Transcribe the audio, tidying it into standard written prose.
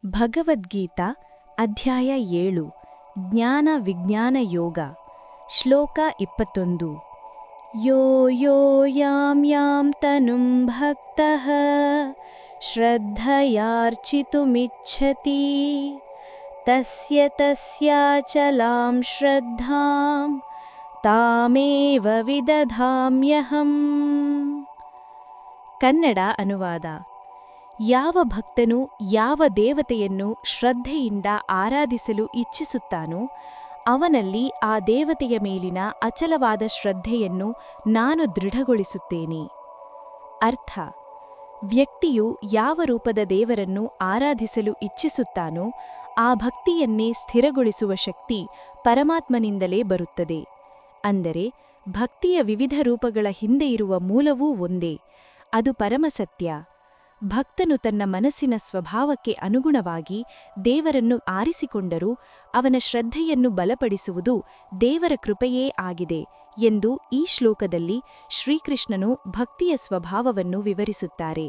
ಭಗವದ್ಗೀತಾ ಅಧ್ಯಾಯ 7 ಜ್ಞಾನ ವಿಜ್ಞಾನ ಯೋಗ ಶ್ಲೋಕ 21 ಯೋ ಯೋ ಯಾಂ ಯಾಂ ತನುಂ ಭಕ್ತಃ ಶ್ರದ್ಧಯಾರ್ಚಿತುಮಿಚ್ಛತಿ ತಸ್ಯ ತಸ್ಯಾಚಲಾಂ ಶ್ರದ್ಧಾಂ ತಾಮೇವ ವಿದಧಾಮ್ಯಹಂ. ಕನ್ನಡ ಅನುವಾದ. ಯಾವ ಭಕ್ತನು ಯಾವ ದೇವತೆಯನ್ನು ಶ್ರದ್ಧೆಯಿಂದ ಆರಾಧಿಸಲು ಇಚ್ಛಿಸುತ್ತಾನೋ ಅವನಲ್ಲಿ ಆ ದೇವತೆಯ ಮೇಲಿನ ಅಚಲವಾದ ಶ್ರದ್ಧೆಯನ್ನು ನಾನು ದೃಢಗೊಳಿಸುತ್ತೇನೆ. ಅರ್ಥ: ವ್ಯಕ್ತಿಯು ಯಾವ ರೂಪದ ದೇವರನ್ನು ಆರಾಧಿಸಲು ಇಚ್ಛಿಸುತ್ತಾನೋ ಆ ಭಕ್ತಿಯನ್ನೇ ಸ್ಥಿರಗೊಳಿಸುವ ಶಕ್ತಿ ಪರಮಾತ್ಮನಿಂದಲೇ ಬರುತ್ತದೆ. ಅಂದರೆ ಭಕ್ತಿಯ ವಿವಿಧ ರೂಪಗಳ ಹಿಂದೆ ಇರುವ ಮೂಲವೂ ಒಂದೇ, ಅದು ಪರಮಸತ್ಯ. ಭಕ್ತನು ತನ್ನ ಮನಸ್ಸಿನ ಸ್ವಭಾವಕ್ಕೆ ಅನುಗುಣವಾಗಿ ದೇವರನ್ನು ಆರಿಸಿಕೊಂಡರೂ ಅವನ ಶ್ರದ್ಧೆಯನ್ನು ಬಲಪಡಿಸುವುದು ದೇವರ ಕೃಪೆಯೇ ಆಗಿದೆ ಎಂದು ಈ ಶ್ಲೋಕದಲ್ಲಿ ಶ್ರೀಕೃಷ್ಣನು ಭಕ್ತಿಯ ಸ್ವಭಾವವನ್ನು ವಿವರಿಸುತ್ತಾರೆ.